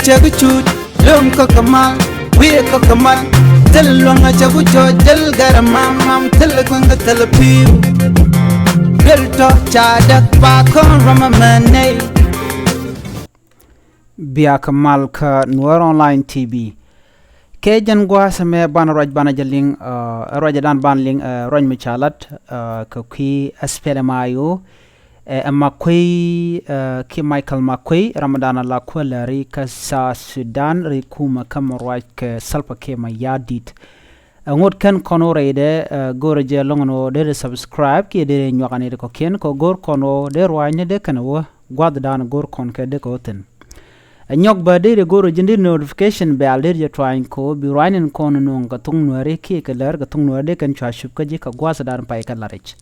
chaguchut lum ko kamal we ko kamal tel longa chagucho tel garamam tel gonga tel piu tel to chadak pa kon ramamane biya kamal ka Noor Online TV ke jangwa same ban roj bana jaling roj dan ban ling roj mi chalat ka ki aspele mayo makoi ki Michael makoi Ramadan la kwalari ka sa Sudan ri kuma kamroj ka salpa ke mayadit ngot kan kono rede gor je longono de subscribe ki de nyogane de ko ken ko gor kono de roine de kanwo gwad dan gor kon ke de ko ten nyok ba de goro jindi notification be alder je twain ko bi rainin kono non ga tung nuare ki ke ler ga tung nuare kan chwa shup ka ji ka gwasa dan pai ka larich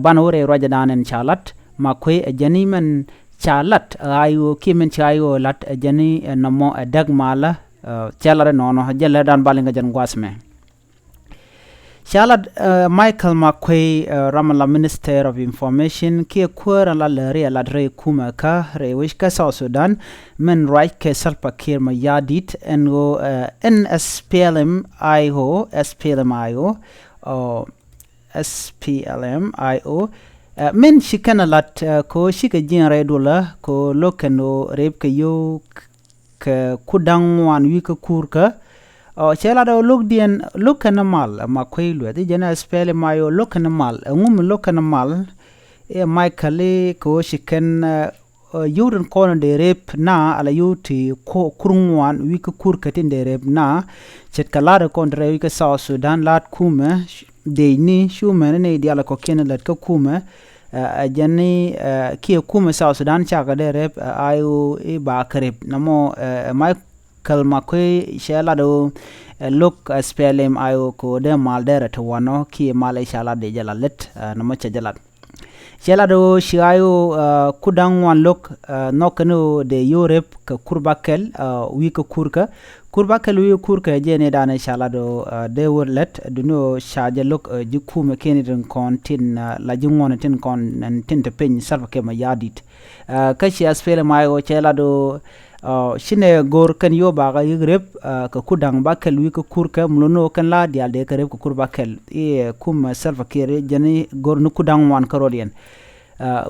ban ore roja dan en chalat makwe jani men chalat ayo ki men chayo lat jani namo dag mala chalare nono jelle dan balinga jan gwasme Shalad Michael Makwe Ramala Minister of Information ki kwara la lere la dre kuma ka re wishka South Sudan men right ke salpa kir ma yadit en go NSPLM IO SPLM IO SPLM IO men shikana lat ko shika jin redula ko lokano rep ke yo ke kudangwan wi ka kurka chela do look animal makwelu de jena spell mayo look animal ngum look animal Michael ko shiken yurun kono de rep na ala yuti ko kurungwan wi ko kurkatin de rep na chet kala de kontre wi ko South Sudan lat kuma de ni shumene ne di ala ko ken lat ko kuma jani ki kuma South Sudan chaga de rep ayo e ba karep namo kalma kwe shala do look spelling ayo ko de maldere to wano ki mala shala de jalalet no macha jalat shala do shiayo kudang wan look nokano de Europe ka kurbakel wi ko kurbakel wi kurka jene dana shala do de worlet duno shaje look jikume keniten kontin la jingone tin kon tin te pen salva ke ma yadit kashi spelling ayo shala do shine gor kan yo baga yigrep ka kudang bakel wi ko kurka mlono kan la dial de karep ko kurbakel e kum salva kere jani gor nu kudang wan karodien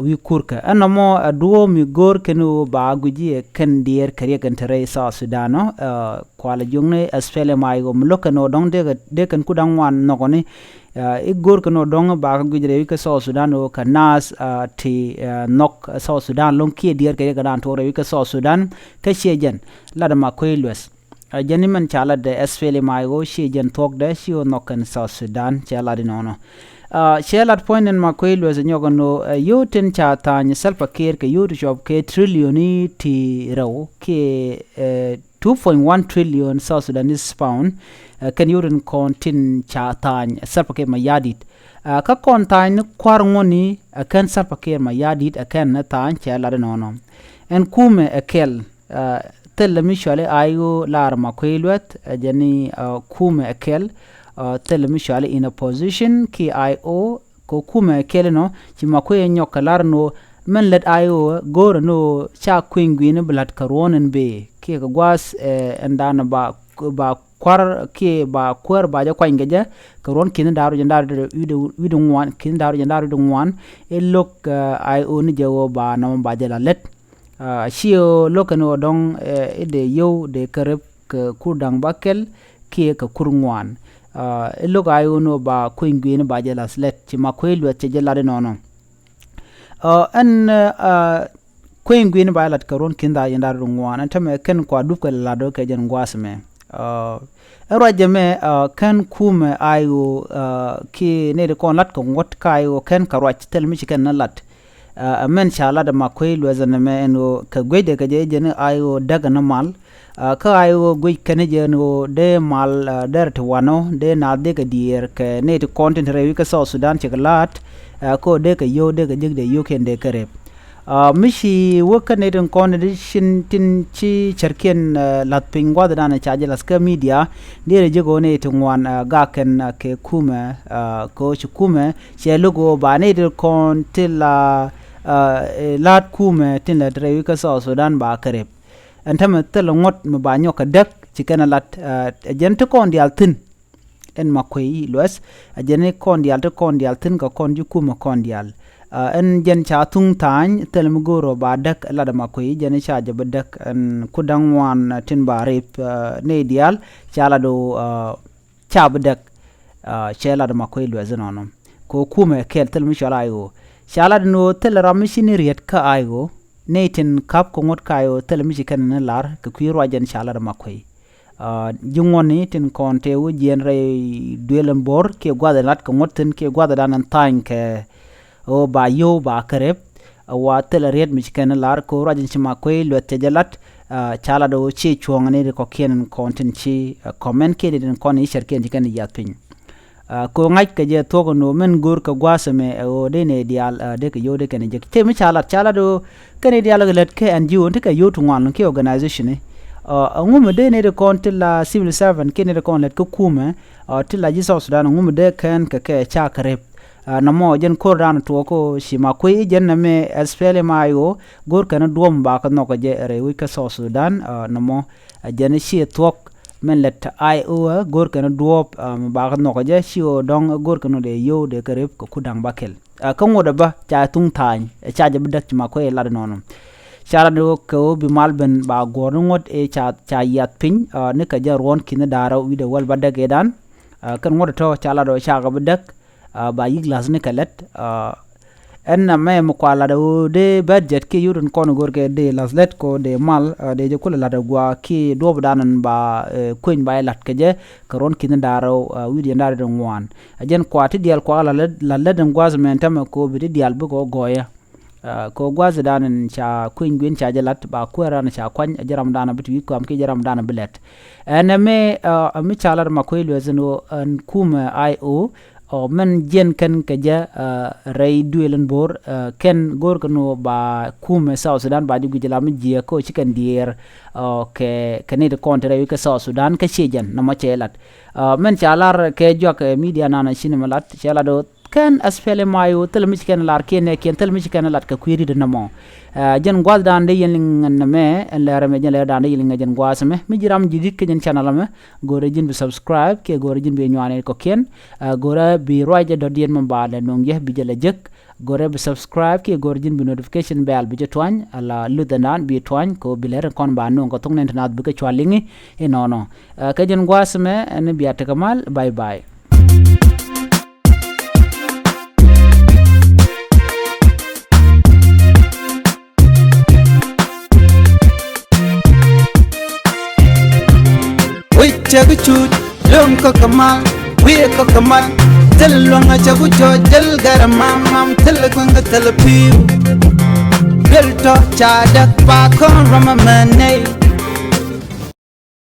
wi kurka anamo duo mi gor kenu baguji kan dier kare kan tare sa Sudano kwala jongne asfele mayo mlokano dong de kan kudang wan nogoni e gor kano dong baga gujre wi ka sa Sudano kanas ti nok sa Sudan long ki dier kare kan tore wi ka sa Sudan ka shejen lada makoilwes jani man chala de asfele mayo shejen tok de shio nokan sa Sudan chala di nono shelat point in makwel was nyogono yoten cha tanya salpa care ke yotu job ke trillioni ti raw ke 2.1 trillion South Sudanese pound kan yoten kontin cha tanya salpa ke mayadit ka kontain kwarngoni kan salpa ke mayadit kan na tan cha la nono en kume akel tel mishale ayo lar makwelwet jani kume akel tel mishale in a position ki IO ko kuma keleno ci makoye nyokalar no men let IO gor no cha kwingwin blat karonen be ki ko gwas endana ba kwar ki ba kwar ba ja kwangeja karon kin daru jandar widu wan kin daru jandar du wan e lok IO ni jewo ba na ba jala let shio lokano dong de yo de karep kudang bakel ki ka kurngwan look ayo no ba kwingwin ba jela slet ci makwelu ci jela de nono an kwingwin ba lat karon kinda yandar ngwana tame ken kwa dufka la do ke jen gwasme rajame kan kume ayo ki ne de kon lat ko ngot kayo ken karwach tel mi ken na lat men shala da makwelu zaname eno ka gwede ka je jen ayo daga na mal ka ayo gui kene jeno de mal der to wano de na de ka dier ke ne to content rewi ka South Sudan cheklat ko de ka yo de ka jig de yo ken de kare mishi wakane den condition tin chi cherken lat pingwa da na chaje las ka media de re jego ne to wan ga ken ke kuma ko chukume che logo ba ne de kon til lat kuma tin la rewi ka South Sudan ba kare antama tel ngot ma ba nyoka dak chikana lat jen to kon dial tin en makwe los ajene kon dial to kon dial tin ka kon ju kuma kon dial en jen cha tung tan tel mugoro ba dak la da makwe jene cha ja badak en kudang wan tin ba rep ne dial cha la do cha badak chela da makwe lo zanono ko kuma kel tel mi chala ayo chala no tel ramishini riet ka ayo netin kap ko ngot kayo tel mi kan na lar ka kwiro jen chala da makwe jungoni tin konte u jen re duelen bor ke gwada lat ko ngoten ke gwada danan tan ke o ba yo ba karep wa tel riet mi kan lar ko rajin ci makwe lo tejalat chala do ci chuangane ko ken konten ci comment ke den kon isher ken kan ya pin ko ngai ke je to no men gur ka gwasame o de ne dial de ke yo de ken je te mi chala do ken dial let ke NGO te ke yo to wan ke organization ngum de ne de kon til la civil servant ken de kon let ko kuma til la ji South Sudan ngum de ken ke cha karep na mo jen ko ran to ko shima ko jen na me spele mayo gor kana duom ba ka no ko je re wi ka South Sudan na mo jen shi tok men let ai o gor kana duop ba ka no ko je shi o dong gor kana de yo de karep ko kudang bakel ka ngoda ba cha tung tan cha je bedak ma ko la nono chara do ko bi malben ba gor ngot e cha yat pin ne ka je ron kin dara wi de wal badak edan kan ngoda to chala do cha ga bedak ba yiglas ne kalet en me mo kwala do de budget ke yurun kon gor ke de laslet ko de mal de je kula la da gwa ki do danan ba kuin ba lat ke je karon kin daro wi ndar de ngwan ajen kwati dial kwala la den gwaz men tam ko bi dial bu go goya ko gwaz danan cha kuin gwen cha jalat ba ko ran cha kwan jaram dana bitu ko am ke jaram dana bilet en me mi chalar ma ko lo zeno an kuma io men jen kan kaja ray duelen bor ken gor kano ba kume South Sudan ba di gujala mi je ko chikan dier ke kane de kontre wi ka South Sudan ka chejan na ma chelat men chalar ke jok media nana sinemalat chala do kan asfele mayo tel mi chikan lar ken tel mi chikan lat ka kwiri de namo jen gwal dan de yen na me la rame jen la dan de yen jen gwas me mi jiram jidit ke jen channel me gore jin bi subscribe ke gore jin bi nyane ko ken gore bi roje do dien mo baale no nge bi jele jek gore bi subscribe ke gore jin bi notification bell bi jetwan ala ludanan bi twan ko bi ler kon ba no ko tung internet bi ko chwalingi e nono ke jen gwas me ne bi atakamal bye bye. Chagu chut lom ko kamal we ko kamal tel longa chagu cho jel garamam mam tel kwanga tel piu bel to cha dak pa kon rama mane